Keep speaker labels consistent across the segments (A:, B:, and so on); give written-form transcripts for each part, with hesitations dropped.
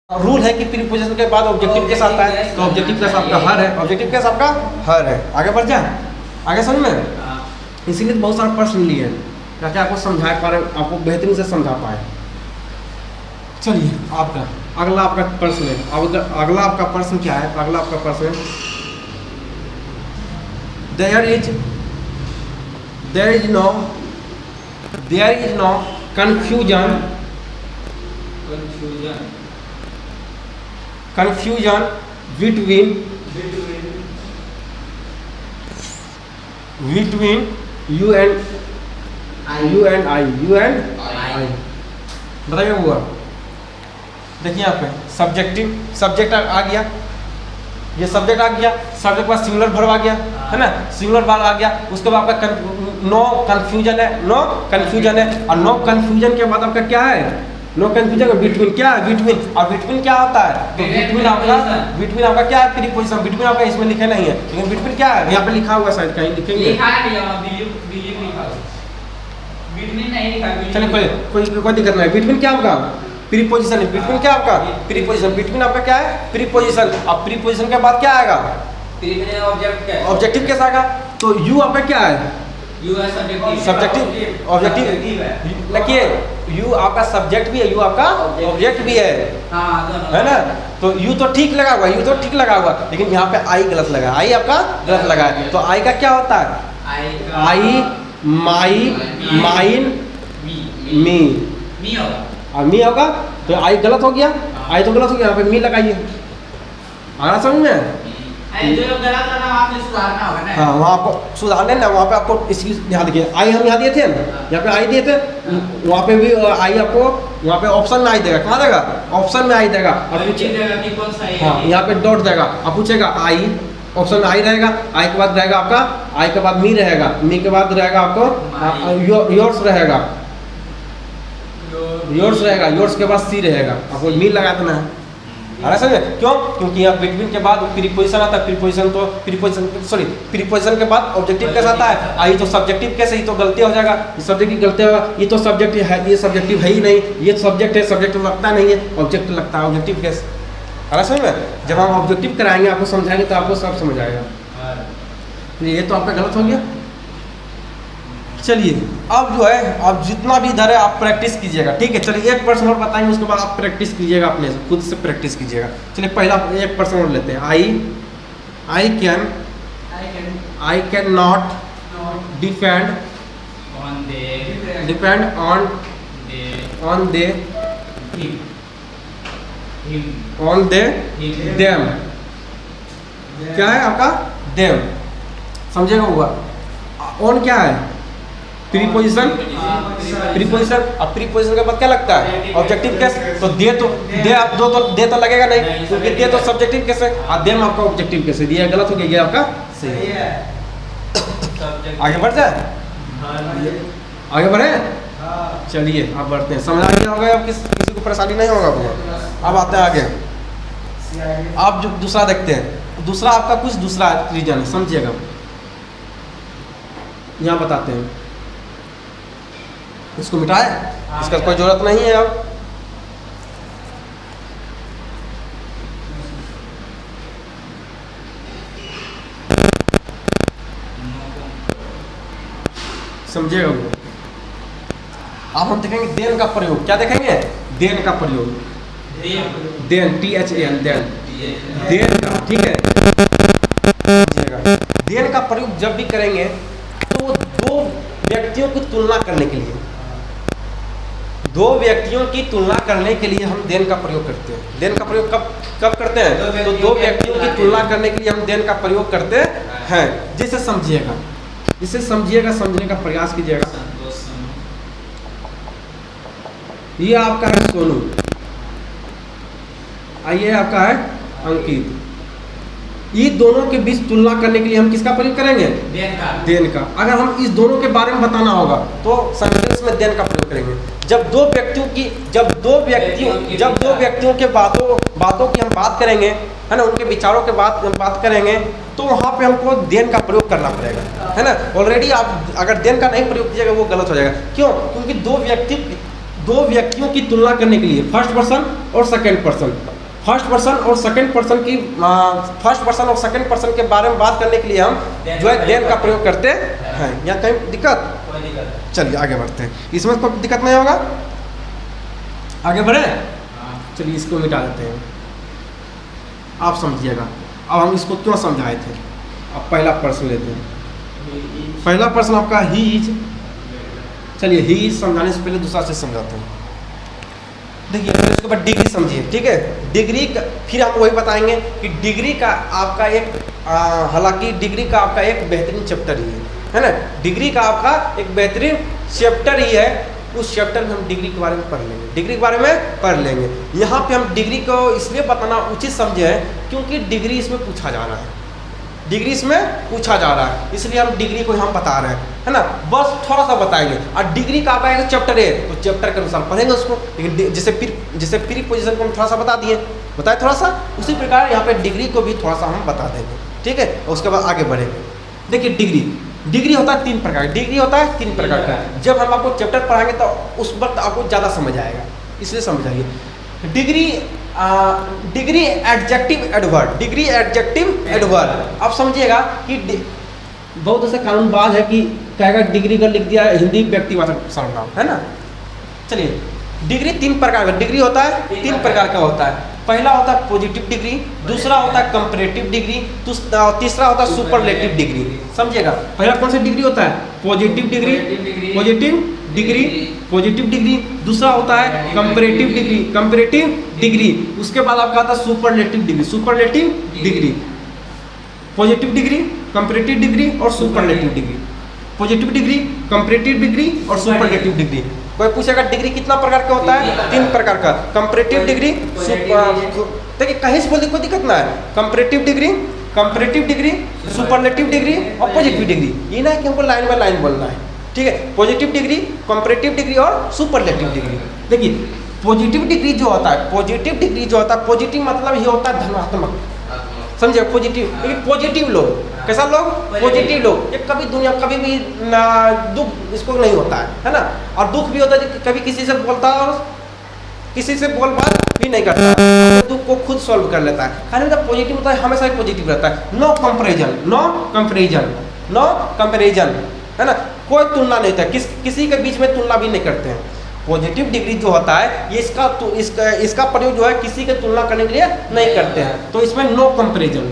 A: Rule है कि preposition के बाद ऑब्जेक्टिव केस आता है, तो ऑब्जेक्टिव केस आपका हर है, ऑब्जेक्टिव केस आपका हर है। आगे बढ़ जाए, आगे समझ में। इसीलिए बहुत सारा प्रश्न लिए ताकि आपको समझा पा रहे, आपको बेहतरीन से समझा पाए। चलिए आपका अगला आपका प्रश्न है। अगला आपका प्रश्न क्या है? अगला आपका प्रश्न है there is no confusion between you and I। बताइए हुआ। देखिए यहाँ पे सब्जेक्ट आ गया, ये सब्जेक्ट आ गया, सब्जेक्ट के बाद सिंगुलर वर्ब आ गया, है ना, सिंगुलर वर्ब आ गया। उसके बाद आपका नो कन्फ्यूजन है, और नो कन्फ्यूजन के बाद आपका क्या है? नो कन्फ्यूजन बिटवीन क्या है? बिटवीन। और बिटवीन क्या होता है? तो बिटवीन आपका क्या है? प्रीपोजिशन। बिटवीन आपका इसमें लिखे नहीं है, लेकिन बिटवीन क्या है? यहाँ पे लिखा हुआ, शायद कहीं लिखेंगे। चलिए कोई दिक्कत नहीं। बिटवीन क्या होगा? प्रीपोजिशन। बिटवीन क्या आपका? प्रीपोजिशन। बिटवीन आपका क्या है? प्रीपोजिशन। अब प्रीपोजिशन के बाद क्या आएगा? ऑब्जेक्टिव केस आएगा। तो यू आपका क्या है? सब्जेक्टिव। ऑब्जेक्टिव देखिए, यू आपका सब्जेक्ट भी है, यू आपका ऑब्जेक्ट भी है ना। तो यू तो ठीक लगा हुआ, लेकिन यहाँ पे आई गलत लगा, आई आपका गलत लगा है। तो आई का क्या होता है? आई, माई, माइन, मी और मी होगा। तो आई गलत हो गया, आई तो गलत हो गया, यहाँ पे मी लगाइए। आ रहा समझ में? हाँ, वहाँ आपको सुधारने ना, वहाँ पे आपको इसकी ध्यान देखिए। आई हम यहाँ दिए थे ना, यहाँ पे आई दिए थे, वहाँ पे भी आई आपको, वहाँ पे ऑप्शन में आई देगा। कहाँ देगा? ऑप्शन में आई देगा। और हाँ, यहाँ पे डॉट देगा। अब पूछेगा आई, ऑप्शन में आई रहेगा, आई के बाद रहेगा आपका, आई के बाद मी रहेगा, मी के बाद रहेगा आपको योर्स रहेगा, योर्स के बाद सी रहेगा। आपको मी लगा देना है। अरे समझे क्यों? क्योंकि यहाँ बिटवीन के बाद प्रीपोजिशन आता है। प्रीपोजिशन के बाद ऑब्जेक्टिव केस आता है। आई तो सब्जेक्टिव केस है, ये तो गलती हो जाएगा, सब्जेक्टिव गलती होगा। ये तो सब्जेक्ट है, ये सब्जेक्टिव है ही नहीं, ये सब्जेक्ट है, सब्जेक्ट लगता नहीं है, ऑब्जेक्ट लगता है, ऑब्जेक्टिव केस। अरे समझ में, जब हम ऑब्जेक्टिव कराएंगे, आपको समझाएंगे तो आपको सब समझ आएगा। ये तो आपका गलत हो गया। चलिए अब जो है, आप जितना भी इधर है आप प्रैक्टिस कीजिएगा, ठीक है। चलिए एक पर्सन और बताएंगे, उसके बाद आप प्रैक्टिस कीजिएगा, अपने से खुद से प्रैक्टिस कीजिएगा। चलिए पहला एक पर्सन और लेते हैं। I can not depend on they them. क्या है आपका? देम। समझेगा हुआ। ऑन क्या है? प्रीपोजिशन। अब प्रीपोजिशन के बाद क्या लगता है? Objective case. तो दे तो लगेगा नहीं, क्योंकि दे तो सब्जेक्टिव केस है, और देम आपका ऑब्जेक्टिव केस है। ये गलत हो गया, ये आपका सही है। आगे बढ़ जाए, आगे बढ़े। चलिए अब बढ़ते हैं। समझ आ गया होगा, अब किसी को परेशानी नहीं होगा। अब आते हैं आगे। आप जो दूसरा देखते हैं, दूसरा आपका कुछ दूसरा रीजन है, समझिएगा। यहाँ बताते हैं, इसको मिटाए, इसका कोई जरूरत नहीं है। अब समझिएगा वो। अब हम देखेंगे देन का प्रयोग। क्या देखेंगे? देन का प्रयोग। देन, THAN, देन का, ठीक है। देन का प्रयोग जब भी करेंगे तो दो व्यक्तियों की तुलना करने के लिए, हम देन का प्रयोग करते हैं। देन का प्रयोग कब करते हैं? तो दो व्यक्तियों की तुलना करने के लिए हम देन का प्रयोग करते हैं। जिसे समझिएगा, समझने का प्रयास कीजिएगा। ये आपका है सोनू, ये आपका है अंकित। ये दोनों के बीच तुलना करने के लिए हम किसका प्रयोग करेंगे? देन का। अगर हम इस दोनों के बारे में बताना होगा तो सेंटेंस में देन का प्रयोग करेंगे। जब दो व्यक्तियों के बातों की हम बात करेंगे, है ना, उनके विचारों के बात करेंगे, तो वहाँ पे हमको देन का प्रयोग करना पड़ेगा, है ना। ऑलरेडी आप अगर देन का नहीं प्रयोग कीजिएगा वो गलत हो जाएगा। क्यों? क्योंकि दो व्यक्तियों की तुलना करने के लिए फर्स्ट पर्सन और सेकेंड पर्सन, फर्स्ट पर्सन और सेकंड पर्सन की फर्स्ट पर्सन और सेकंड पर्सन के बारे में बात करने के लिए हम जो है देन का प्रयोग करते हैं। यहाँ कहीं दिक्कत? चलिए आगे बढ़ते हैं, इसमें कोई दिक्कत नहीं होगा, आगे बढ़े। चलिए इसको मिटा देते हैं, आप समझिएगा। अब हम इसको क्यों समझाए थे, अब पहला प्रश्न लेते हैं। पहला प्रश्न आपका ही इज, चलिए ही इज समझाने से पहले दूसरा चीज समझाते हैं। देखिए फिर उसके बाद डिग्री समझिए, ठीक है। डिग्री फिर हम वही बताएंगे कि डिग्री का आपका एक हालांकि डिग्री का आपका एक बेहतरीन चैप्टर ही है ना। डिग्री का आपका एक बेहतरीन चैप्टर ही है, उस चैप्टर में हम डिग्री के बारे में पढ़ लेंगे, डिग्री के बारे में पढ़ लेंगे। यहाँ पे हम डिग्री को इसलिए बताना उचित समझे हैं क्योंकि डिग्री इसमें पूछा जा रहा है, डिग्री इसमें पूछा जा रहा है, इसलिए हम डिग्री को हम बता रहे हैं, है ना। बस थोड़ा सा बताएंगे। और डिग्री का आपका एक चैप्टर है, तो चैप्टर के अनुसार पढ़ेंगे उसको। लेकिन जैसे प्रीपोजिशन को हम थोड़ा सा बता दिए, बताए थोड़ा सा, उसी प्रकार यहाँ पे डिग्री को भी थोड़ा सा हम बता देंगे, ठीक है। और उसके बाद आगे बढ़ेंगे। देखिए डिग्री होता है 3 प्रकार, डिग्री होता है 3 प्रकार का। जब हम आपको चैप्टर पढ़ाएंगे तो उस वक्त आपको ज़्यादा समझ आएगा, इसलिए समझाइए। Degree adjective adverb, degree adjective adverb. आप समझिएगा कि बहुत ऐसे कानूनबाज है कि कहेगा डिग्री का लिख दिया हिंदी व्यक्तिवाचक सर्वनाम, है ना। चलिए डिग्री 3 प्रकार का डिग्री होता है, 3 प्रकार का होता है। पहला होता है पॉजिटिव डिग्री, दूसरा होता है कंपैरेटिव डिग्री, तीसरा होता है सुपरलेटिव डिग्री। समझिएगा पहला कौन सा डिग्री होता है, पॉजिटिव डिग्री, पॉजिटिव डिग्री। दूसरा होता है कंपैरेटिव डिग्री। उसके बाद आपका आता है superlative degree, positive degree, comparative degree और superlative degree. Positive degree, comparative degree और सुपरलेटिव डिग्री। कोई पूछेगा डिग्री कितना प्रकार का होता है, 3 प्रकार का। कंपैरेटिव डिग्री, देखिए कहीं से बोल कोई दिक्कत ना है। कंपैरेटिव डिग्री, सुपरलेटिव डिग्री और पॉजिटिव डिग्री। ये ना है कि हमको लाइन बाय लाइन बोलना है, ठीक है। पॉजिटिव डिग्री, कंपैरेटिव डिग्री और सुपरलेटिव डिग्री। देखिए पॉजिटिव डिग्री जो होता है, पॉजिटिव मतलब ये होता है धनात्मक, समझे। पॉजिटिव लोग, कैसा लोग, पॉजिटिव लोग। ये कभी दुनिया कभी भी दुख इसको नहीं होता है ना। और दुख भी होता है कभी किसी से बोलता है और किसी से बोल बात भी नहीं करता है, दुख को खुद सॉल्व कर लेता है। खाली मतलब पॉजिटिव होता है, हमेशा ही पॉजिटिव रहता है। नो कंपेरिजन, है ना। कोई तुलना नहीं होता, किसी के बीच में तुलना भी नहीं करते हैं। पॉजिटिव डिग्री जो होता है ये इसका प्रयोग जो है किसी के तुलना करने के लिए नहीं करते हैं। तो इसमें नो कंपैरिजन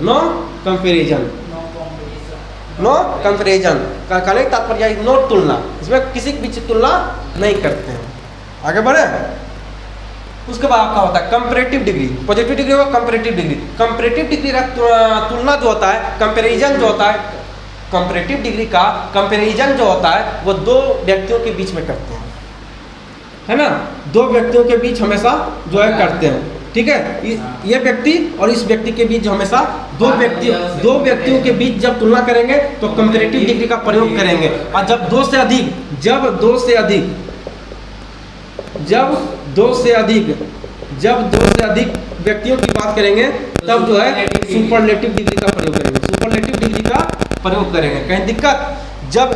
A: कहने का तात्पर्य नो तुलना, इसमें किसी के बीच तुलना नहीं करते हैं। आगे बढ़े। उसके बाद आपका होता है कंपैरेटिव डिग्री, पॉजिटिव डिग्री और कंपैरेटिव डिग्री। कंपैरेटिव डिग्री का तुलना जो होता है, कंपैरिजन जो होता है, कंपैरेटिव डिग्री का कंपैरिजन जो होता है वो 2 व्यक्तियों के बीच में करते हैं, है ना। 2 व्यक्तियों के बीच हमेशा जो है करते हैं, ठीक है। ये व्यक्ति और इस व्यक्ति के बीच हमेशा 2 व्यक्तियों के बीच जब तुलना करेंगे तो कंपैरेटिव डिग्री का प्रयोग करेंगे। और जब 2 से अधिक व्यक्तियों की बात करेंगे तब जो है सुपरलेटिव डिग्री का प्रयोग करेंगे। कहीं दिक्कत, जब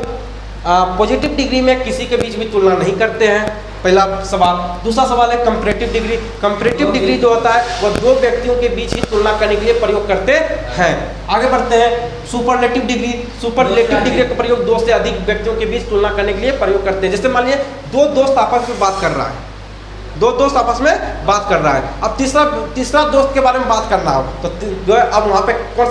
A: पॉजिटिव डिग्री में किसी के बीच में तुलना नहीं करते हैं, पहला सवाल। दूसरा सवाल है कंपैरेटिव डिग्री। कंपैरेटिव डिग्री जो होता है वो 2 व्यक्तियों के बीच ही तुलना करने के लिए प्रयोग करते हैं। आगे बढ़ते हैं। सुपरलेटिव डिग्री का प्रयोग 2 से अधिक व्यक्तियों के बीच तुलना करने के लिए प्रयोग करते हैं। जैसे मान लीजिए 2 दोस्त आपस में बात कर रहा है, अब तीसरा दोस्त के बारे में बात करना हो तो जो है अब वहाँ पे कौन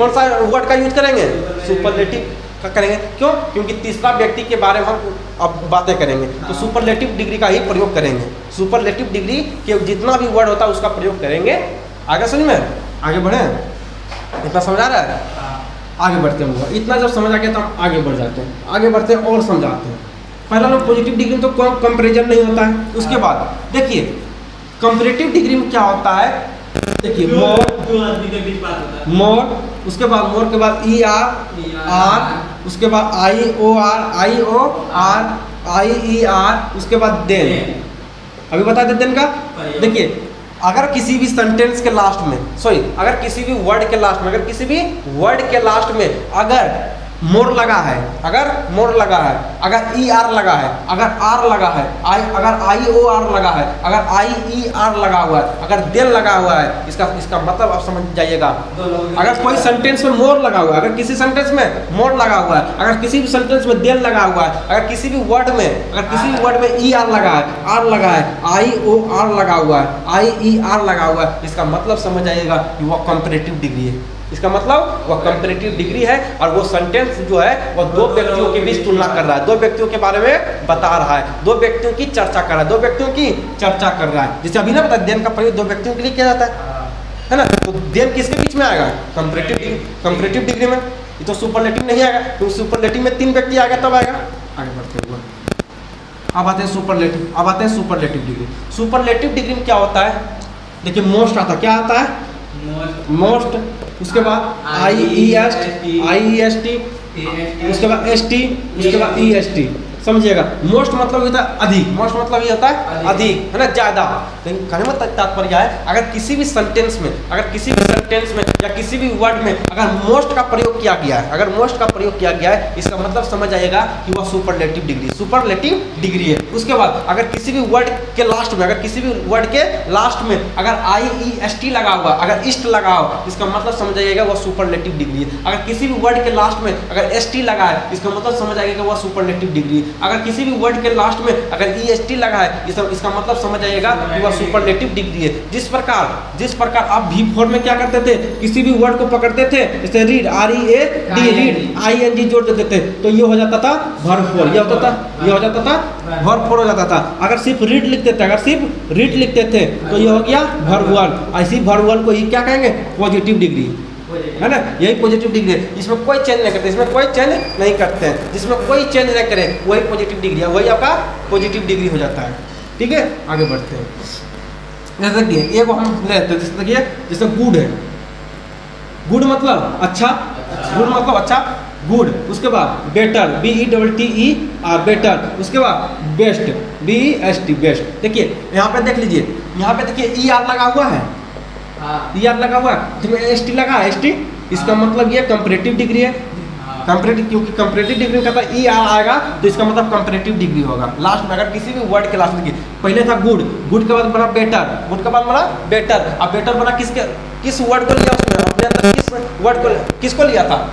A: सा वर्ड का यूज करेंगे, सुपरलेटिव करेंगे। क्यों? क्योंकि तीसरा व्यक्ति के बारे में हम अब बातें करेंगे तो सुपरलेटिव डिग्री का ही प्रयोग करेंगे। सुपरलेटिव डिग्री के जितना भी वर्ड होता है उसका प्रयोग करेंगे। आगे समझ में, आगे बढ़े, इतना समझ आ रहा है। आगे बढ़ते हैं, इतना जब समझ आ गया तो हम आगे बढ़ जाते हैं, आगे बढ़ते हैं और समझाते हैं। पहला लोग पॉजिटिव डिग्री में तो कोई कंपैरिजन नहीं होता है। उसके बाद देखिए कंपैरेटिव डिग्री में क्या होता है, देखिए मोर, उसके बाद मोर के बाद ER, उसके बाद IOR, उसके बाद देन। अभी बता दें देन का। देखिए अगर किसी भी सेंटेंस के लास्ट में, अगर किसी भी वर्ड के लास्ट में, अगर मोर लगा है, अगर मोर लगा है, अगर ई आर लगा है, अगर आर लगा है, अगर आई ओ आर लगा है, अगर आई ई आर लगा हुआ है, अगर देन लगा हुआ है, इसका मतलब आप समझ जाइएगा। अगर कोई सेंटेंस में मोर लगा हुआ है, अगर किसी सेंटेंस में मोर लगा हुआ है, अगर किसी भी सेंटेंस में देन लगा हुआ है, अगर किसी भी वर्ड में ई आर लगा है, आई ओ आर लगा हुआ है, आई ई आर लगा हुआ है, इसका मतलब समझ आइएगा कि वह कंपैरेटिव डिग्री है। इसका मतलब वह कंपैरेटिव डिग्री है और वो सेंटेंस जो है वो दो व्यक्तियों के बीच तुलना कर रहा है, दो व्यक्तियों के बारे में बता रहा है, दो व्यक्तियों की चर्चा कर रहा है, दो व्यक्तियों की चर्चा कर रहा है। जैसे अभी ना पता देन का प्रयोग दो व्यक्तियों के लिए किया जाता है ना, तो देन किसके बीच में आएगा? कंपैरेटिव डिग्री में। ये तो सुपरलेटिव नहीं आएगा, तो सुपरलेटिव में तीन व्यक्ति आएगा तब आएगा। आगे बढ़ते हुए अब आते हैं सुपरलेटिव डिग्री। सुपरलेटिव डिग्री में क्या होता है? देखिए मोस्ट आता, क्या आता है? मोस्ट, उसके बाद आई ई एस टी, उसके बाद एस टी, उसके बाद ई एस टी। समझिएगा, मोस्ट मतलब होता है अधिक, मोस्ट मतलब ये होता है अधिक, है ना, ज्यादा। तो कहने में तात्पर्य है अगर किसी भी सेंटेंस में या किसी भी वर्ड में अगर मोस्ट का प्रयोग किया गया है, इसका मतलब समझ आएगा कि वह सुपरलेटिव डिग्री है। उसके बाद अगर किसी भी वर्ड के लास्ट में अगर आई ई एस टी लगा हुआ, अगर इस्ट लगा हो, इसका मतलब समझ आइएगा वह सुपरलेटिव डिग्री है। अगर किसी भी वर्ड के लास्ट में अगर एस टी लगा है, इसका मतलब समझ आइएगा वह सुपरलेटिव डिग्री है। अगर किसी भी वर्ड के लास्ट में अगर ई एस टी लगा है, इसका मतलब समझ आइएगा कि वह सुपरलेटिव डिग्री है। जिस प्रकार आप V4 में क्या करते थे, किसी भी वर्ड को पकड़ते थे, जैसे read, R E A D, read, I N G जोड़ देते थे, तो ये हो जाता था वर्ब 4, ये हो जाता था वर्ब 4 हो जाता था। अगर सिर्फ रीड लिखते थे, तो ये हो गया वर्ब 1। ऐसी वर्ब 1 को ही क्या कहेंगे? पॉजिटिव डिग्री, है ना, यही पॉजिटिव डिग्री है। इसमें कोई चेंज नहीं करते, जिसमें कोई चेंज नहीं करे वही पॉजिटिव डिग्री है, वही आपका पॉजिटिव डिग्री हो जाता है। ठीक है, आगे बढ़ते हैं। जैसे देखिए एक हम लेते हैं, जैसे देखिए जैसे गुड है, गुड मतलब अच्छा, गुड। उसके बाद बेटर, BETTER, बेटर। उसके बाद बेस्ट, BEST, बेस्ट। देखिए यहाँ पे देख लीजिए, ई आर लगा हुआ है, इसमें एस टी लगा है, एस टी, इसका मतलब ये कंपैरेटिव डिग्री है। क्योंकि कंपैरेटिव डिग्री का ई आर आएगा तो इसका मतलब कंपैरेटिव डिग्री होगा। लास्ट में अगर किसी भी वर्ड के लास्ट में, पहले था गुड के बाद बना बेटर, अब बेटर बना किस वर्ड को लिया उसमें, अपने अंदर किस वर्ड को, किसको लिया था?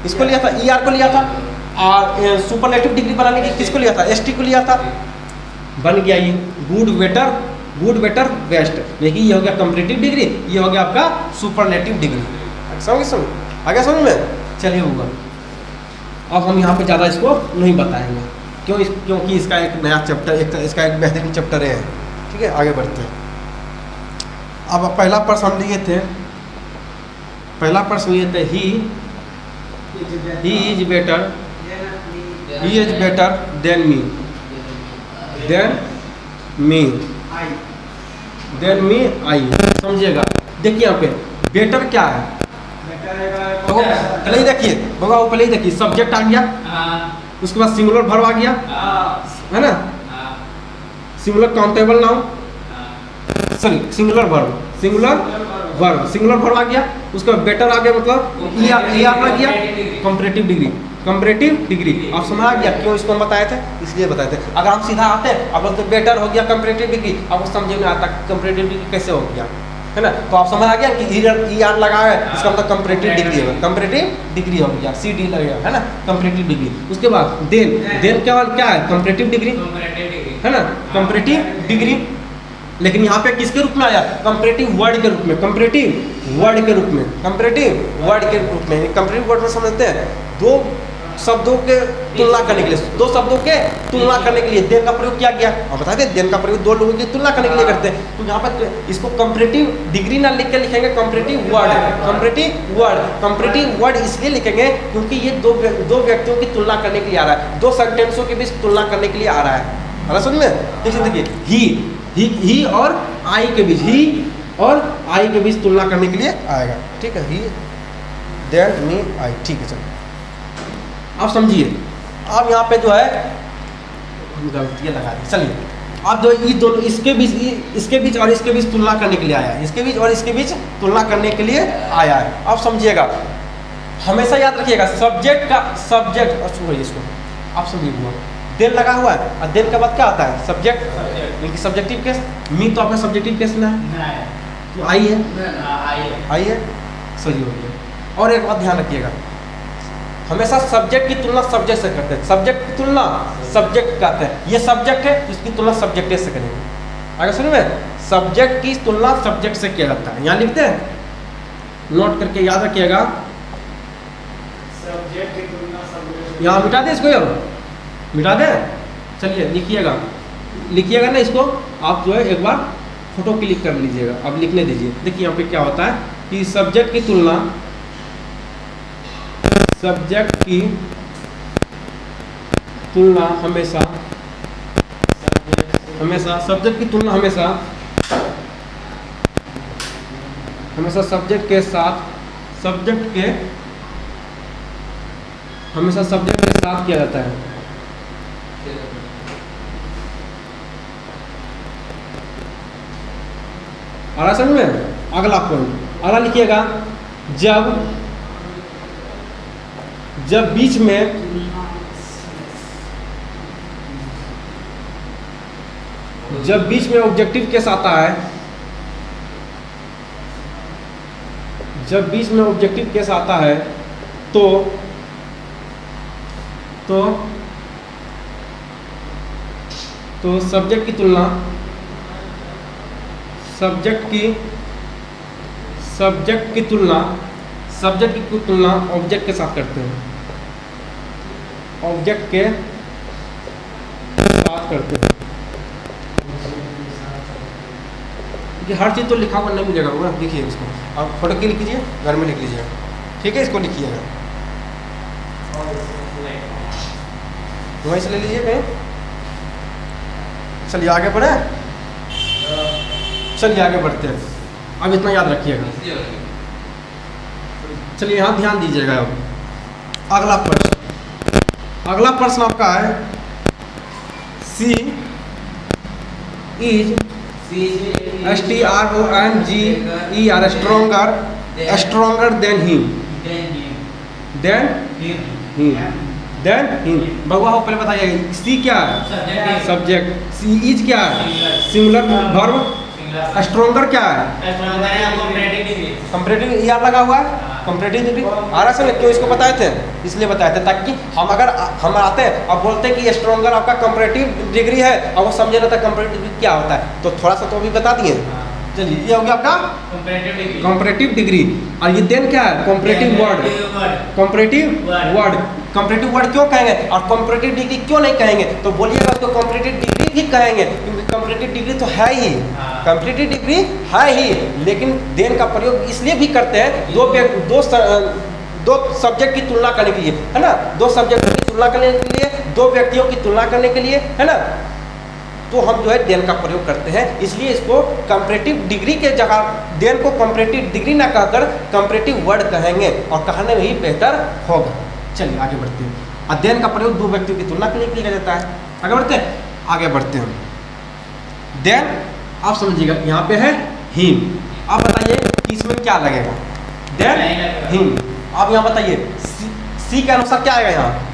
A: इसको लिया था, ई आर को लिया था। और सुपरलेटिव डिग्री बनाने की किसको लिया था? एस टी को लिया था। बन गया ये गुड बेटर बेस्ट। देखिए ये हो गया कंपैरेटिव डिग्री, ये हो गया आपका सुपरलेटिव डिग्री। समझ समझ में? चलिए होगा। अब हम यहाँ पे ज़्यादा इसको नहीं बताएंगे, क्योंकि इसका एक नया चैप्टर, इसका एक बेहतरीन चैप्टर है। ठीक है, आगे बढ़ते हैं। अब पहला प्रश्न हम लिए थे, he is better than me, I. समझिएगा, देखिए यहाँ पे बेटर क्या है, तो पहले ही देखिए सब्जेक्ट आ गया, उसके बाद सिंगुलर वर्ब आ गया, है ना, singular countable noun, singular verb आ गया। उसके बाद बेटर आ गया, मतलब ई आर आ गया, कंपैरेटिव डिग्री। आप समझ आ गया क्यों इसको हम बताए थे? इसलिए बताए थे। अगर हम सीधा आते हैं, अब बोलते बेटर हो गया कंपैरेटिव डिग्री, आपको समझ में आता कंपैरेटिव डिग्री कैसे हो गया, है ना। तो आप समझ आ गया कि ई आर लगा है, इसका मतलब कंपैरेटिव डिग्री होगा, कंपैरेटिव डिग्री हो गया, CD लगेगा, है ना, कंपैरेटिव डिग्री। उसके बाद देन क्या है? कंपैरेटिव डिग्री, है ना, कंपैरेटिव डिग्री। लेकिन यहाँ पे किसके रूप में आया? कंपैरेटिव वर्ड के रूप में, कंपैरेटिव वर्ड के रूप में समझते हैं। दो शब्दों के तुलना करने के लिए देन का प्रयोग किया गया। और बताते हैं देन का प्रयोग दो लोगों की तुलना करने के लिए करते हैं। तो यहाँ पर इसको कंपैरेटिव डिग्री ना लिख के लिखेंगे कंपैरेटिव वर्ड इसलिए लिखेंगे क्योंकि ये दो व्यक्तियों की तुलना करने के लिए आ रहा है, दो सेंटेंसों के बीच तुलना करने के लिए आ रहा है। समझ में? देखिए ही और आई के बीच तुलना करने के लिए आएगा। ठीक है, ही देन मी आई। ठीक है, चलो आप समझिए। अब यहाँ पे जो है गलतियाँ लगा दी। चलिए अब जो ये दोनों इसके बीच और इसके बीच तुलना करने के लिए आया है, अब समझिएगा। हमेशा याद रखिएगा सब्जेक्ट का सब्जेक्ट छोड़िए इसको, आप समझिए हुआ देन लगा हुआ है और देन के बाद क्या आता है सब्जेक्ट, इनकी सब्जेक्टिव केस। मी तो आपने सब्जेक्टिव केस ना है तो आई है सही हो गया। और एक बात ध्यान रखिएगा, हमेशा सब्जेक्ट की तुलना सब्जेक्ट से करते हैं, सब्जेक्ट की तुलना सब्जेक्ट कहते हैं। ये सब्जेक्ट है, इसकी तुलना सब्जेक्ट से करेंगे। अगर सुन में सब्जेक्ट की तुलना सब्जेक्ट से किया जाता है, यहाँ लिखते हैं, नोट करके याद रखिएगा।
B: सब्जेक्ट की तुलना सब्जेक्ट,
A: यहाँ मिटा दें इसको, यार मिटा दें, चलिए लिखिएगा ना इसको। आप जो है एक बार फोटो क्लिक कर लीजिएगा, अब लिखने दीजिए। देखिए यहाँ पे क्या होता है कि सब्जेक्ट की तुलना हमेशा सब्जेक्ट की तुलना हमेशा सब्जेक्ट के साथ किया जाता है। आ रहा समझ में? अगला पॉइंट, अगला लिखिएगा, जब बीच में ऑब्जेक्टिव केस आता है, जब बीच में ऑब्जेक्टिव केस आता है तो सब्जेक्ट की तुलना ऑब्जेक्ट के साथ करते हैं, ऑब्जेक्ट के साथ करते हैं। कि हर चीज़ तो लिखा हुआ नहीं मिलेगा होगा, लिखिए इसको, आप फोटो की लिख लीजिए, घर में लिख लीजिएगा, ठीक है? इसको लिखिएगा, वहीं से ले लीजिए कहीं। चलिए आगे बढ़े, चलिए आगे बढ़ते हैं। अब इतना याद रखिएगा, चलिए यहाँ ध्यान दीजिएगा। अब अगला प्रश्न आपका है, सी इज स्ट्रोंगर देन हिम। बउआ हो पहले बताइए, सी क्या है? सब्जेक्ट। सी इज क्या है? Singular verb. स्ट्रोंगर क्या है? कंपैरेटिव याद लगा हुआ है, कंपैरेटिव डिग्री। आ रहा है क्यों इसको बताए थे? इसलिए बताए थे ताकि हम आते हैं अब बोलते हैं कि स्ट्रोंगर आपका कंपैरेटिव डिग्री है, और वो समझे ना था कंपैरेटिव डिग्री क्या होता है, तो थोड़ा सा तो अभी बता दिए। चलिए ये हो गया आपका कंपैरेटिव डिग्री। और ये देन क्या है? कंपैरेटिव वर्ड क्यों कहेंगे और कंपैरेटिव डिग्री क्यों नहीं कहेंगे? तो बोलिएगा उसको कंपैरेटिव डिग्री भी कहेंगे, क्योंकि कंपैरेटिव डिग्री तो है ही, कंपैरेटिव डिग्री है ही, लेकिन देन का प्रयोग इसलिए भी करते हैं दो सब्जेक्ट की तुलना करने के लिए, है ना? दो सब्जेक्टों की तुलना करने के लिए, दो व्यक्तियों की तुलना करने के लिए, है ना? तो हम जो है देन का प्रयोग करते हैं, इसलिए इसको कंपैरेटिव डिग्री के जगह देन को कंपैरेटिव डिग्री ना कहकर कंपैरेटिव वर्ड कहेंगे, और कहने में ही बेहतर होगा। चलिए आगे बढ़ते हैं। और देन का प्रयोग दो व्यक्तियों की तुलना के लिए किया जाता है। आगे बढ़ते हैं। देन आप समझिएगा, यहाँ पे है हिम। आप बताइए कि इसमें क्या लगेगा? Than him. आप यहाँ बताइए सी के अनुसार क्या आएगा यहाँ?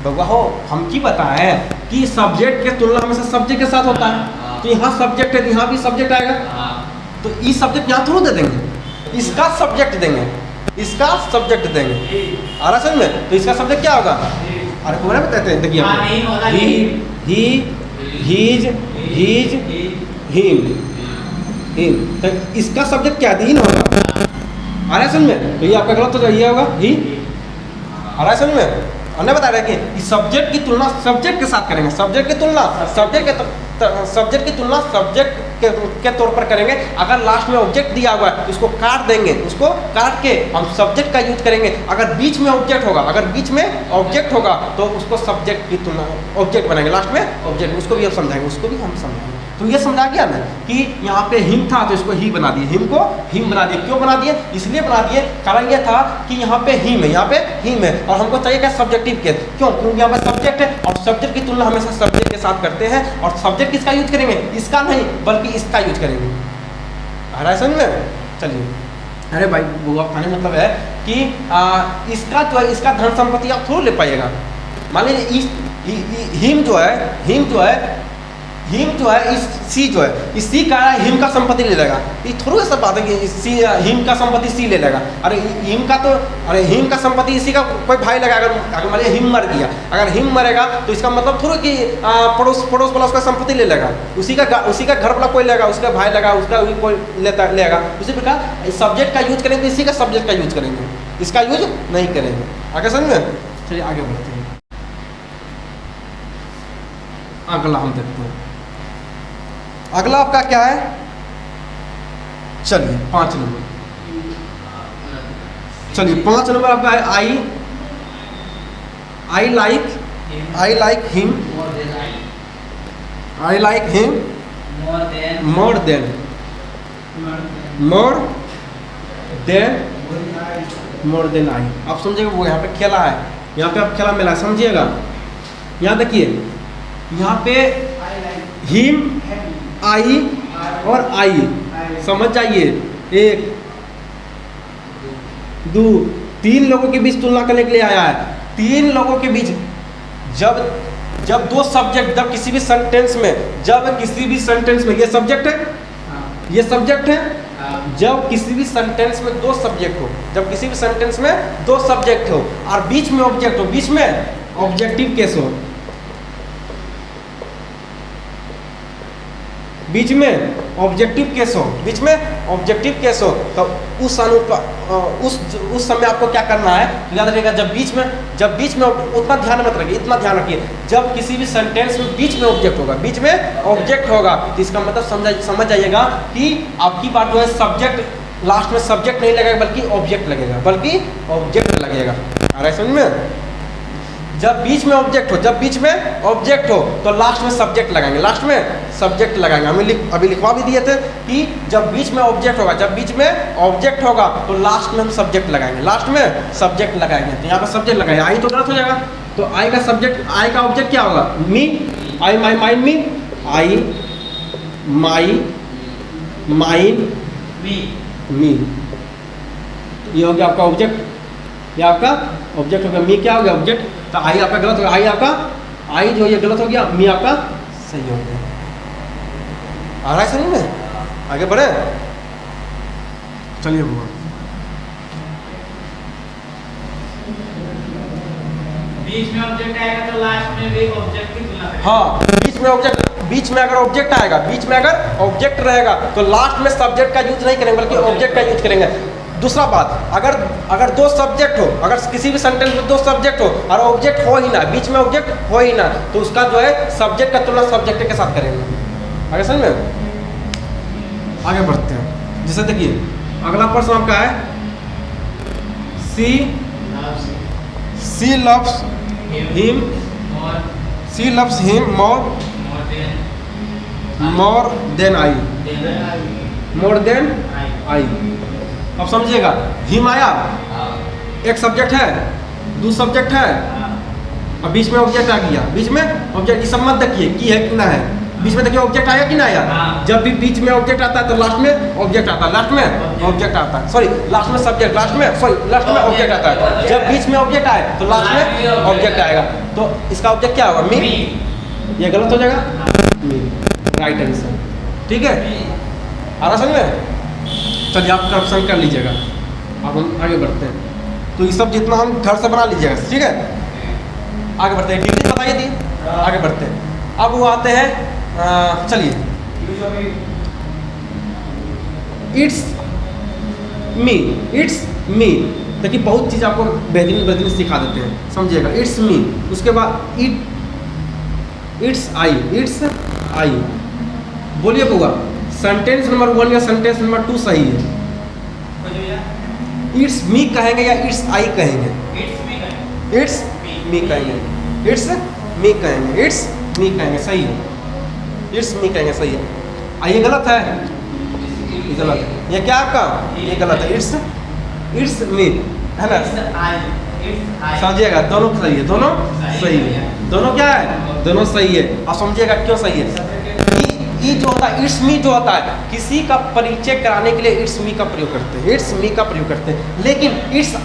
A: बउआ हो हम की बताए कि सब्जेक्ट के तुलना हमेशा सब्जेक्ट के साथ होता है, तो यहाँ सब्जेक्ट है तो यहाँ भी सब्जेक्ट आएगा, तो इस सब्जेक्ट यहाँ थोड़ा दे देंगे, इसका सब्जेक्ट देंगे, इसका सब्जेक्ट देंगे। आ रहा समझ में? तो इसका सब्जेक्ट क्या होगा? अरे पूरा बताते हैं, देखिए ही हीज हीज हिम, तो इसका सब्जेक्ट क्या है? होगा। आ रहा समझ में? तो ये आपका गलत हो ये होगा ही। आ रहा समझ में? हमने बता रहे कि सब्जेक्ट की तुलना सब्जेक्ट के साथ करेंगे, सब्जेक्ट की तुलना सब्जेक्ट के तौर पर करेंगे। अगर लास्ट में ऑब्जेक्ट दिया हुआ है उसको काट देंगे, उसको काट के हम सब्जेक्ट का यूज करेंगे। अगर बीच में ऑब्जेक्ट होगा तो उसको सब्जेक्ट की तुलना ऑब्जेक्ट बनाएंगे, लास्ट में ऑब्जेक्ट, उसको भी हम समझाएंगे। तो ये समझा गया ना कि यहाँ पे हिम था तो इसको ही बना दिए, हिम को हिम बना दिए। क्यों बना दिए? इसलिए बना दिए, कारण ये था कि यहाँ पे हिम है, और हमको चाहिए क्या? Subjective case. क्यों? क्योंकि यहाँ पे सब्जेक्ट है, और सब्जेक्ट की तुलना हमेशा सब्जेक्ट के साथ करते हैं। और सब्जेक्ट किसका यूज करेंगे? इसका नहीं बल्कि इसका यूज करेंगे। आ रहा है समझ में? चलिए अरे भाई बुआ खाने मतलब है कि इसका जो है इसका धन संपत्ति आप थोड़ा ले पाइएगा। मान लीजिए हिम जो है इस सी जो है इस सी का हिम का संपत्ति ले लेगा। ये थोड़ा सा बात है कि सी हिम का संपत्ति सी ले लेगा। अरे हिम का संपत्ति इसी का कोई भाई लगा। अगर मान लीजिए हिम मर गया, अगर हिम मरेगा तो इसका मतलब थोड़ा कि पड़ोस वाला उसका संपत्ति ले लेगा। उसी का घर वाला कोई लेगा, उसका भाई लगा, उसका कोई लेगा। उसी प्रकार सब्जेक्ट का यूज करेंगे, इसी का सब्जेक्ट का यूज करेंगे, इसका यूज नहीं करेंगे। आगे समझ में? चलिए आगे बढ़ते हैं। अगला हम देखते हैं। अगला आपका क्या है? चलिए 5 नंबर। चलिए 5 नंबर आपका है I like him more than I. आप समझिएगा वो यहाँ पे खेला है, यहाँ पे आप खेला मिला समझिएगा। यहाँ देखिए, यहाँ पे हिम आई और आई समझ जाइए। 1 2 3 लोगों के बीच तुलना करने के लिए आया है। 3 लोगों के बीच जब दो सब्जेक्ट, जब किसी भी सेंटेंस में ये सब्जेक्ट है, ये सब्जेक्ट है। जब किसी भी सेंटेंस में 2 सब्जेक्ट हो, जब किसी भी सेंटेंस में 2 सब्जेक्ट हो और बीच में ऑब्जेक्ट हो, बीच में ऑब्जेक्टिव केस हो, बीच में ऑब्जेक्टिव केस हो, तो उस समय आपको क्या करना है याद रखिएगा। जब बीच में उतना ध्यान मत रखिए, इतना ध्यान रखिए, जब किसी भी सेंटेंस में बीच में ऑब्जेक्ट होगा, तो इसका मतलब समझ जाइएगा कि आपकी बात जो है सब्जेक्ट लास्ट में सब्जेक्ट नहीं लगेगा बल्कि ऑब्जेक्ट लगेगा। आ रहा है समझ में? जब बीच में ऑब्जेक्ट हो तो लास्ट में सब्जेक्ट लगाएंगे, हमें अभी लिखवा भी दिए थे कि जब बीच में ऑब्जेक्ट होगा तो लास्ट में हम सब्जेक्ट लगाएंगे, तो यहाँ पर सब्जेक्ट लगाएंगे। आई तो गलत हो जाएगा, तो आई का ऑब्जेक्ट क्या होगा? मी, आई my mind me, I my mind मी, ये हो गया आपका ऑब्जेक्ट, हो गया। मी क्या हो गया? ऑब्जेक्ट। तो आई आपका गलत हो गया, आई जो ये गलत हो गया, मी आपका सही हो गया। आ रहा है समझ में? आगे बढ़े, चलिए बुआ।
B: बीच में ऑब्जेक्ट आएगा तो लास्ट में भी ऑब्जेक्ट की तुलना करेंगे।
A: हाँ, बीच में अगर ऑब्जेक्ट आएगा, बीच में अगर ऑब्जेक्ट रहेगा तो लास्ट में सब्जेक्ट का यूज नहीं करेंगे बल्कि ऑब्जेक्ट का यूज करेंगे। दूसरा बात, अगर 2 सब्जेक्ट हो, अगर किसी भी सेंटेंस में 2 सब्जेक्ट हो और ऑब्जेक्ट हो ही ना, बीच में ऑब्जेक्ट हो ही ना, तो उसका जो है सब्जेक्ट का तुलना सब्जेक्ट के साथ करेंगे। आगे समझ में? आगे बढ़ते हैं। जैसे देखिए अगला प्रश्न आपका है she loves him more than I. अब समझिएगा, हिम आया, एक सब्जेक्ट है, 2 सब्जेक्ट है, अब बीच में ऑब्जेक्ट आ गया। बीच में ऑब्जेक्ट, सब मत देखिए कि है कि ना है, बीच में देखिए ऑब्जेक्ट आया कि ना आया। जब भी बीच में ऑब्जेक्ट आता है तो लास्ट में ऑब्जेक्ट आता है, लास्ट में ऑब्जेक्ट आता है, सॉरी लास्ट में सब्जेक्ट, लास्ट में ऑब्जेक्ट आता है। जब बीच में ऑब्जेक्ट आए तो लास्ट में ऑब्जेक्ट आएगा, तो इसका ऑब्जेक्ट क्या होगा? मी। ये गलत हो जाएगा, मी राइट आंसर। ठीक है, आ रहा समझ में? चलिए आप करप्शन कर लीजिएगा। अब हम आगे बढ़ते हैं, तो ये सब जितना हम घर से बना लीजिएगा, ठीक है। आगे बढ़ते हैं, डिग्री बताइए थी, आगे बढ़ते हैं। अब वो आते हैं, चलिए इट्स मी। देखिए बहुत चीज़ आपको बेहतरीन सिखा देते हैं, समझिएगा। इट्स मी, उसके बाद इट्स आई। बोलिए बुआ, सेंटेंस नंबर 1 या सेंटेंस नंबर 2 सही है? इट्स मी कहेंगे या इट्स आई कहेंगे? इट्स मी कहेंगे, सही है। इट्स मी कहेंगे, सही है। ये गलत है, ये गलत है। ये क्या आपका? ये गलत है। इट्स मी है ना, समझिएगा। दोनों सही है, दोनों सही है, दोनों क्या है? दोनों सही है। अब समझिएगा क्यों सही है। ई जो होता है इट्स मी जो होता है, किसी का परिचय कराने के लिए इट्स मी का प्रयोग करते हैं, इट्स मी का प्रयोग करते हैं। लेकिन इट्स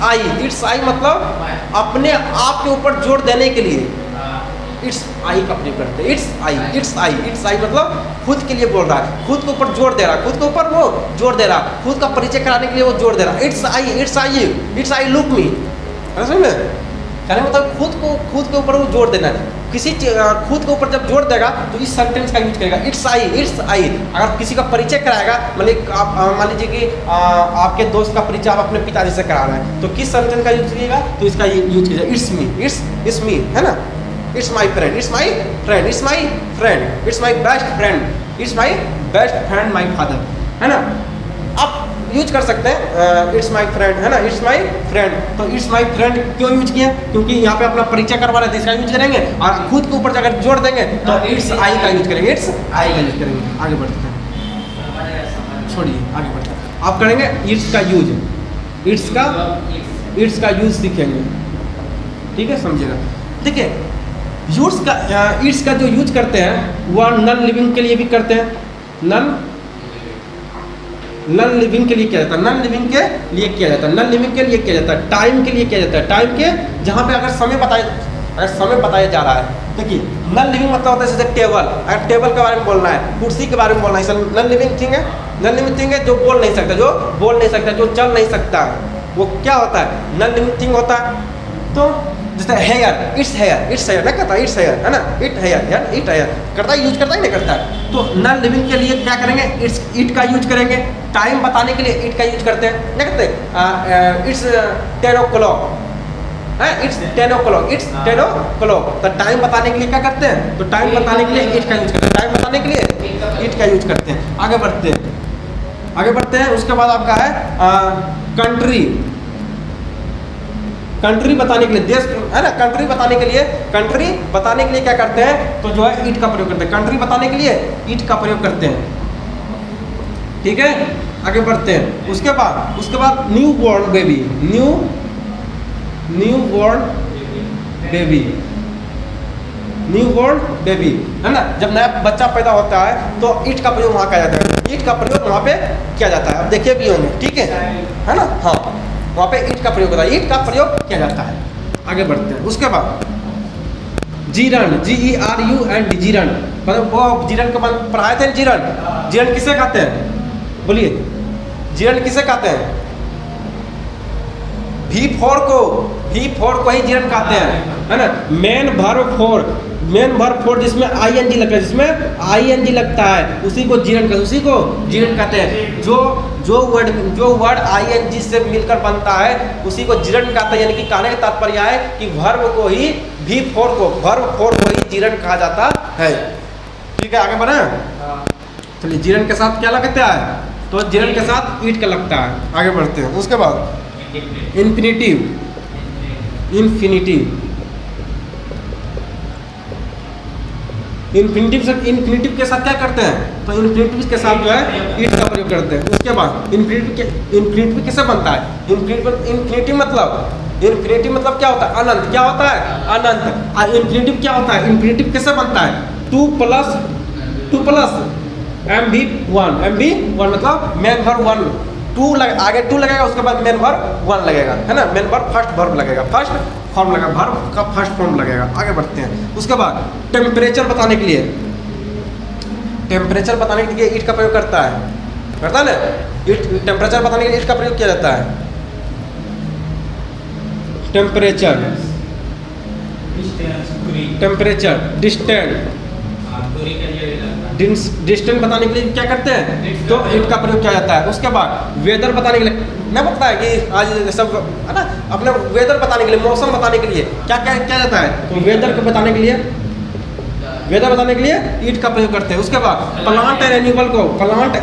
A: आई मतलब अपने आप के ऊपर जोर देने के लिए इट्स आई का प्रयोग करते हैं। इट्स आई मतलब खुद के लिए बोल रहा है, खुद के ऊपर जोर दे रहा है, खुद के ऊपर वो जोर दे रहा है, खुद का परिचय कराने के लिए वो जोर दे रहा है। इट्स आई लुक मी, समझ में? कहने मतलब खुद के ऊपर वो जोर देना है। किसी खुद के ऊपर जब जोर देगा तो इस सेंटेंस का यूज करेगा, इट्स आई। अगर किसी का परिचय कराएगा, मतलब आप मान लीजिए कि आपके दोस्त का परिचय आप अपने पिताजी से करा रहे हैं, तो किस सेंटेंस का यूज करिएगा? तो इसका यूज कीजिएगा इट्स मी, है ना? It's my friend, it's my friend, it's my friend, it's my best friend, it's my best friend my father, है ना? आप यूज कर सकते हैं इट्स माई फ्रेंड, है ना? It's my friend. तो इट्स माई फ्रेंड क्यों यूज किया? क्योंकि यहाँ पे अपना परिचय करवा रहे थे, इसका यूज करेंगे। और खुद के ऊपर जाकर जोड़ देंगे तो इट्स आई का यूज करेंगे, इट्स आई का यूज करेंगे। आगे बढ़ते हैं, छोड़िए आगे बढ़ते हैं। आप करेंगे इट्स का यूज, इट्स का यूज सीखेंगे, ठीक है? समझिएगा। देखिए इट्स का जो यूज करते हैं वह नॉन लिविंग के लिए भी करते हैं। नॉन लिविंग के लिए किया जाता है, नॉन लिविंग के लिए किया जाता है, नॉन लिविंग के लिए किया जाता है, टाइम के लिए किया जाता है, टाइम के जहाँ पे अगर समय बताया जा रहा है। देखिए नॉन लिविंग मतलब होता है जैसे टेबल, अगर टेबल के बारे में बोलना है, कुर्सी के बारे में बोलना है, नॉन लिविंग थिंग है। नॉन लिविंग थिंग है जो बोल नहीं सकता, जो चल नहीं सकता, वो क्या होता है? नॉन लिविंग थिंग होता है। तो जैसे हेयर, इट्स हेयर ना कहता, इट्स हेयर, है ना? इट हेयर करता है, यूज करता है नहीं करता है। तो नॉन लिविंग के लिए क्या करेंगे? इट का यूज करेंगे। टाइम बताने के लिए इट का यूज करते हैं, नहीं करते? It's 10 o'clock, it's 10 o'clock। तो टाइम बताने के लिए क्या करते हैं? तो टाइम बताने के लिए इट का यूज करते हैं, टाइम बताने के लिए इट का यूज करते हैं। आगे बढ़ते हैं। उसके बाद आपका है कंट्री बताने के लिए, देश, है ना? कंट्री बताने के लिए क्या करते हैं? तो जो है इट का प्रयोग करते हैं। कंट्री बताने के लिए इट का प्रयोग करते हैं, ठीक है? आगे बढ़ते हैं। उसके बाद न्यू बॉर्न बेबी, है ना? जब नया बच्चा पैदा होता है तो इट का प्रयोग वहाँ किया जाता है, इट का प्रयोग वहाँ पे किया जाता है। अब देखिए भी होंगे, ठीक है ना? हाँ, वहाँ पे इट का प्रयोग होता है, इट का प्रयोग किया जाता है। आगे बढ़ते हैं। उसके बाद जीरण, GERUN, जीरण, मतलब वो जीरण के बाद पढ़ाए थे। जीरण किसे कहते हैं? बोलिए, जीरण किसे कहते हैं? V4 को ही जीरण कहते हैं, है ना? मेन वर्ब फोर जिसमें ING लगता है, उसी को जीरण कहते हैं। जो वर्ड ING से मिलकर बनता है उसी को जीरण कहते हैं। यानी कि कहने का तात्पर्य है कि वर्ब को ही वर्ब फोर को ही जीरण कहा जाता है, ठीक है? आगे बढ़े। चलिए, जीरण के साथ क्या लगता है? तो जीरण के साथ ईट का लगता है। आगे बढ़ते हैं। उसके बाद इन्फिनिटिव के साथ क्या करते हैं? तो इन्फिनिटिव के साथ जो है ईट का प्रयोग करते हैं। उसके बाद इन्फिनिटिव किससे बनता है? इन्फिनिटिव मतलब क्या होता है? अनंत। क्या होता है? अनंत। इन्फिनिटिव क्या होता है? इन्फिनिटिव किससे बनता है? 2 प्लस MV1 मतलब मेन वर्ब 1, आगे 2 लगेगा, उसके बाद मेन वर्ब 1 लगेगा, है ना? मेन वर्ब फर्स्ट वर्ब लगेगा, फर्स्ट फॉर्म लगेगा, वर्ब का फर्स्ट फॉर्म लगेगा। आगे बढ़ते हैं। उसके बाद टेम्परेचर बताने के लिए ईट का प्रयोग करता है ना? टेम्परेचर बताने के लिए ईट का प्रयोग किया जाता है। टेम्परेचर, डिस्टेंस बताने के लिए क्या करते हैं? तो ईट का प्रयोग किया जाता है। उसके बाद वेदर बताने के लिए, नहीं पता है कि आज सब, है ना? अपने वेदर बताने के लिए, मौसम बताने के लिए क्या जाता है? तो वेदर को बताने के लिए ईट का प्रयोग करते हैं। उसके बाद प्लांट एंड एनिमल को, प्लांट्स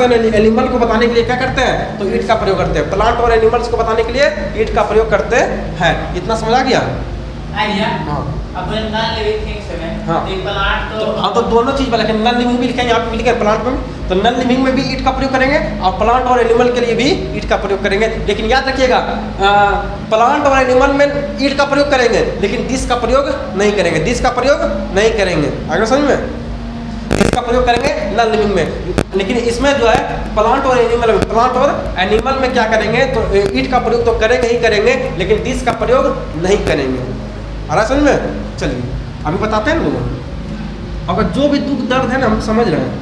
A: एंड एनिमल को बताने के लिए क्या करते हैं? तो ईट का प्रयोग करते हैं। प्लांट और एनिमल्स को बताने के लिए ईट का प्रयोग करते हैं। इतना समझ आ गया?
B: आइडिया
A: हाँ
B: अब नॉन लिविंग थिंग्स में
A: हाँ।
B: तो प्लांट
A: तो हाँ तो दोनों चीज पर लेकिन नॉन लिविंग भी लिखेंगे, यहाँ पे भी लिखे प्लांट में, तो नॉन लिविंग में भी ईट का प्रयोग करेंगे और प्लांट और एनिमल के लिए भी ईट का प्रयोग करेंगे। लेकिन याद रखिएगा प्लांट और एनिमल में ईट का प्रयोग करेंगे लेकिन दिस का प्रयोग नहीं करेंगे, दिस का प्रयोग नहीं करेंगे। आगे समझ में, दिस का प्रयोग करेंगे नॉन लिविंग में, लेकिन इसमें जो है प्लांट और एनिमल में, प्लांट और एनिमल में क्या करेंगे तो ईट का प्रयोग तो करेंगे ही करेंगे लेकिन दिस का प्रयोग नहीं करेंगे। आ रहा समझ में? चलिए अभी बताते हैं लोगों, अगर जो भी दुख दर्द है ना हम समझ रहे हैं,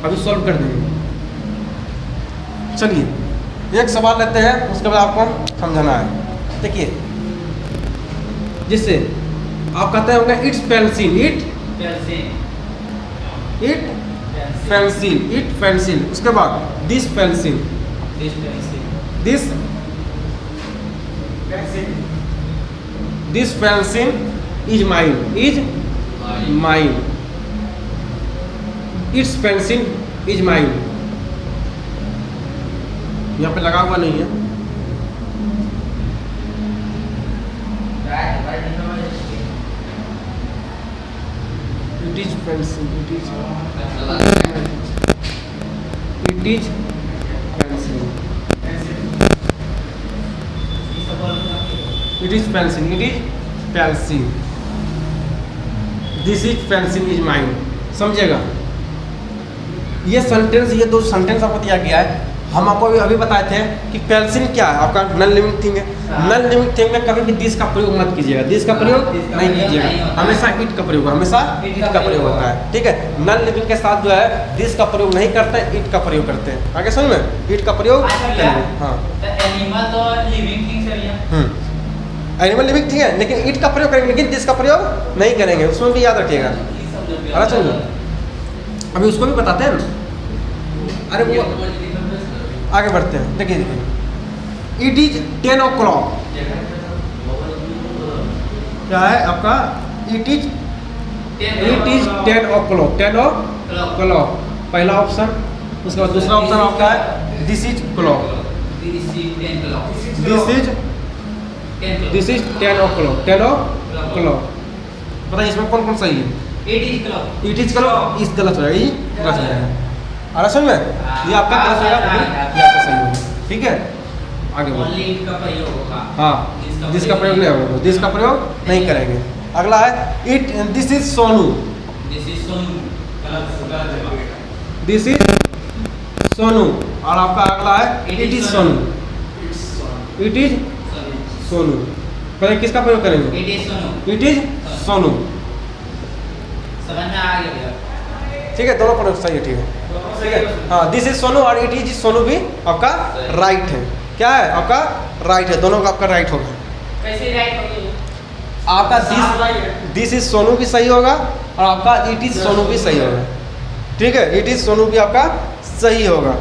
A: अभी सॉल्व कर देंगे। चलिए एक सवाल लेते हैं, उसके बाद आपको समझाना है। देखिए जिससे आप कहते होंगे it's pencil, it pencil, it pencil, उसके बाद this pencil, this pencil is mine, is mine, it's pencil is mine. यहाँ पे लगा हुआ नहीं है, it is pencil, it is pencil, it is pencil, it is pencil, this is pencil is mine. समझिएगा ये सेंटेंस, ये दो सेंटेंस आपको दिया गया है। हम आपको अभी बताए थे कि पेंसिल क्या है, आपका नॉन लिविंग थिंग है। नॉन लिविंग थिंग में कभी भी दिस का प्रयोग मत कीजिएगा, दिस का प्रयोग नहीं कीजिएगा, हमेशा इट का प्रयोग, हमेशा इट का प्रयोग होता है। ठीक है, नॉन लिविंग के साथ जो है दिस का प्रयोग नहीं करते हैं, इट का प्रयोग करते हैं। आगे समझ में, इट का प्रयोग करेंगे। हाँ
B: एनिमल तो लिविंग थिंग्स है,
A: एनिमल लिविंग थिंग है लेकिन इट का प्रयोग करेंगे लेकिन दिस का प्रयोग नहीं करेंगे, उसमें भी याद रखिएगा। अरे चलो अभी उसको भी बताते हैं ना। अरे वो आगे बढ़ते हैं। देखिए देखिए इट इज 10 o'clock, क्या है आपका, इट इज 10 o'clock, 10 o'clock पहला ऑप्शन। उसके बाद दूसरा ऑप्शन आपका है this is clock, this is 10 o'clock, 10 o'clock। बताइए इसमें कौन कौन सही है? इट इज क्लॉक, इस गलत हो जाएगा, ये गलत हो जाएगा। आ रहा समझ में, ये आपका गलत होगा, ये आपका सही होगा। ठीक है आगे बढ़ो। हाँ दिस का प्रयोग नहीं होगा, दिस का प्रयोग नहीं करेंगे। अगला है it, this is Sonu, this is Sonu. और आपका अगला है it is Sonu, it is Sonu. पहले किसका प्रयोग करेंगे? It is Sonu.
B: समझ में आ गया?
A: ठीक है, दोनों प्रयोग सही है। ठीक है ठीक है। हाँ दिस इज सोनू और इट इज सोनू भी आपका राइट है। क्या है आपका राइट है, दोनों का आपका राइट होगा।
B: कैसे राइट होगा?
A: आपका दिस इज सोनू भी सही होगा और आपका इट इज सोनू भी सही होगा। ठीक है, इट इज सोनू भी आपका सही होगा।